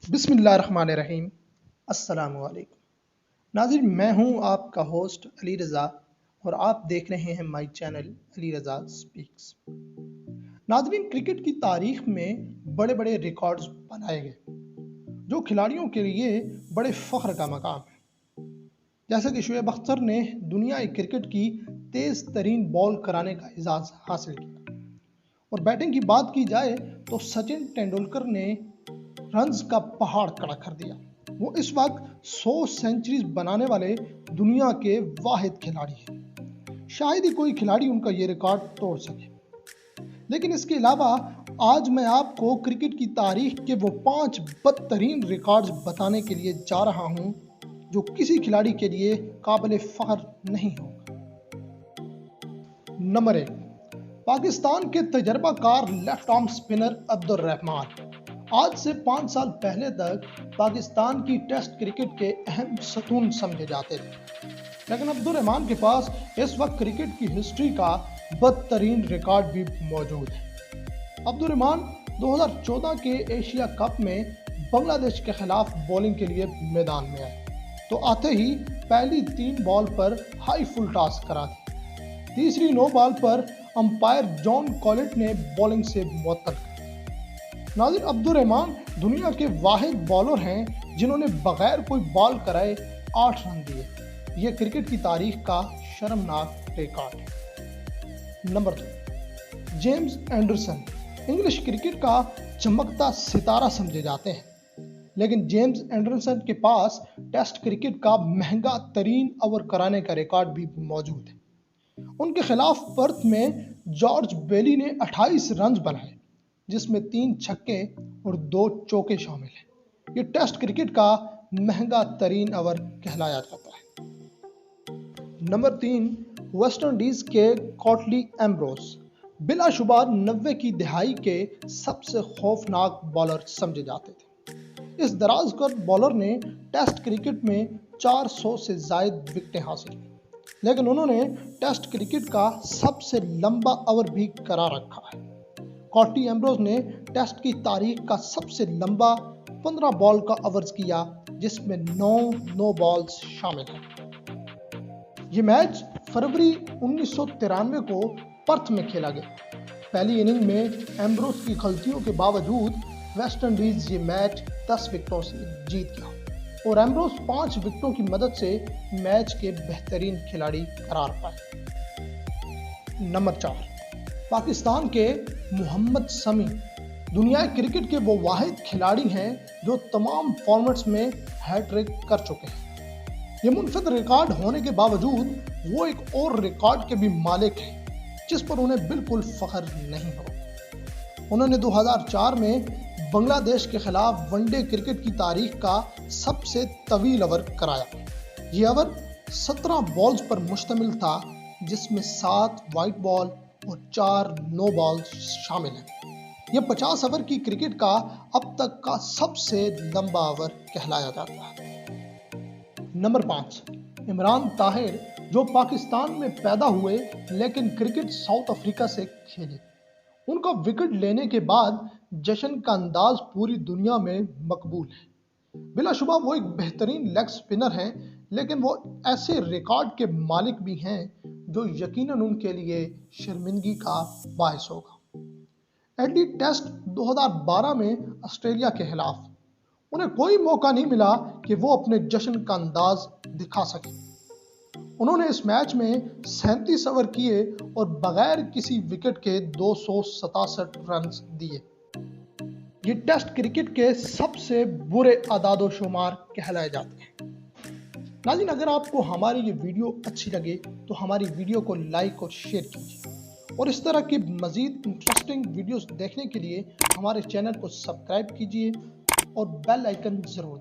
बिस्मिल्लाहिर्रहमानिर्रहीम। अस्सलामु अलैकुम। नाज़रीन, मैं हूं आपका होस्ट अली रज़ा और आप देख रहे हैं my channel Ali Raza speaks. नाज़रीन, क्रिकेट की तारीख में बड़े बड़े रिकॉर्ड्स बनाए गए जो खिलाड़ियों के लिए बड़े फ़ख्र का मकाम है। जैसे कि शुएब अख्तर ने दुनियाई क्रिकेट की तेज़ तरीन बॉल कराने का एजाज़ हासिल किया और बैटिंग की बात की जाए तो सचिन तेंदुलकर ने रन्स का पहाड़ खड़ा कर दिया। वो इस वक्त 100 सेंचुरीज बनाने वाले दुनिया के वाहिद खिलाड़ी हैं। शायद ही कोई खिलाड़ी उनका ये रिकॉर्ड तोड़ सके। लेकिन इसके अलावा आज मैं आपको क्रिकेट की तारीख के वो 5 बदतरीन रिकॉर्ड्स बताने के लिए जा रहा हूं जो किसी खिलाड़ी के लिए काबिल फख्र नहीं होगा। नंबर 1, पाकिस्तान के तजर्बाकार left arm spinner Abdul Rahman. आज से 5 साल पहले तक पाकिस्तान की टेस्ट क्रिकेट के अहम सतून समझे जाते थे, लेकिन अब्दुल रहमान के पास इस वक्त क्रिकेट की हिस्ट्री का बदतरीन रिकॉर्ड भी मौजूद है। अब्दुल रहमान 2014 के एशिया कप में बांग्लादेश के खिलाफ बॉलिंग के लिए मैदान में आए तो आते ही पहली 3 बॉल पर हाई फुल टॉस करा दी। तीसरी 9 बॉल पर अंपायर जॉन कॉलेट ने बॉलिंग से मुअत्तल कर। नाज़रीन, अब्दुल रहमान दुनिया के वाहिद बॉलर हैं जिन्होंने बगैर कोई बॉल कराए 8 रन दिए। यह क्रिकेट की तारीख का शर्मनाक रिकॉर्ड है। Number 2, James Anderson. English cricket का चमकता सितारा समझे जाते हैं, लेकिन जेम्स एंडरसन के पास टेस्ट क्रिकेट का महंगा तरीन ओवर कराने का रिकॉर्ड भी मौजूद है। उनके खिलाफ पर्थ में जॉर्ज बेली ने 28 रन बनाए, जिसमें 3 छक्के और 2 चौके शामिल हैं। ये टेस्ट क्रिकेट का महंगा तरीन ओवर कहलाया जाता है। नंबर 3, वेस्ट इंडीज के कॉटली एम्ब्रोस। बिलाशुबा 90 की दहाई के सबसे खौफनाक बॉलर समझे जाते थे। इस दराज कद बॉलर ने टेस्ट क्रिकेट में 400 से जायद विकेटें हासिल की, लेकिन उन्होंने टेस्ट क्रिकेट का सबसे लंबा ओवर भी करा रखा है। कॉटली एम्ब्रोस ने टेस्ट की तारीख का सबसे लंबा 15 बॉल का ओवर्स किया, जिसमें 9 बॉल्स शामिल हैं। ये मैच फरवरी 1993 को पर्थ में खेला गया। पहली इनिंग में एम्ब्रोस की गलतियों के बावजूद वेस्ट इंडीज ये मैच 10 विकेटों से जीत गया और एम्ब्रोस 5 विकेटों की मदद से मैच के बेहतरीन खिलाड़ी करार पाए। नंबर 4, पाकिस्तान के मोहम्मद शमी। दुनिया क्रिकेट के वो वाहिद खिलाड़ी हैं जो तमाम फॉर्मेट्स में हैट्रिक कर चुके हैं। ये मुनफरद रिकॉर्ड होने के बावजूद वो एक और रिकॉर्ड के भी मालिक हैं जिस पर उन्हें बिल्कुल फख्र नहीं हो। उन्होंने 2004 में बांग्लादेश के खिलाफ वनडे क्रिकेट की तारीख का सबसे तवील ओवर कराया। ये ओवर 17 बॉल्स पर मुश्तमिल था, जिसमें 7 वाइट बॉल और 4 नो बॉल्स शामिल हैं। यह 50 ओवर की क्रिकेट का अब तक का सबसे लंबा ओवर कहलाया जाता है। नंबर 5, इमरान ताहिर, जो पाकिस्तान में पैदा हुए लेकिन क्रिकेट साउथ अफ्रीका से खेले। उनका विकेट लेने के बाद जश्न का अंदाज पूरी दुनिया में मकबूल है। बिलाशुबा वो एक बेहतरीन लेग स्पिनर हैं, लेकिन वो ऐसे रिकॉर्ड के मालिक भी हैं जो यकीनन उनके लिए शर्मिंदगी का बायस होगा। एडली टेस्ट 2012 में ऑस्ट्रेलिया के खिलाफ उन्हें कोई मौका नहीं मिला कि वो अपने जश्न का अंदाज दिखा सके। उन्होंने इस मैच में 37 ओवर किए और बगैर किसी विकेट के 267 रन दिए। ये टेस्ट क्रिकेट के सबसे बुरे आदादोशुमार कहलाए जाते हैं। नाज़रीन, अगर आपको हमारी ये वीडियो अच्छी लगे तो हमारी वीडियो को लाइक और शेयर कीजिए और इस तरह की मज़ीद इंटरेस्टिंग वीडियोस देखने के लिए हमारे चैनल को सब्सक्राइब कीजिए और बेल आइकन ज़रूर दबाइए।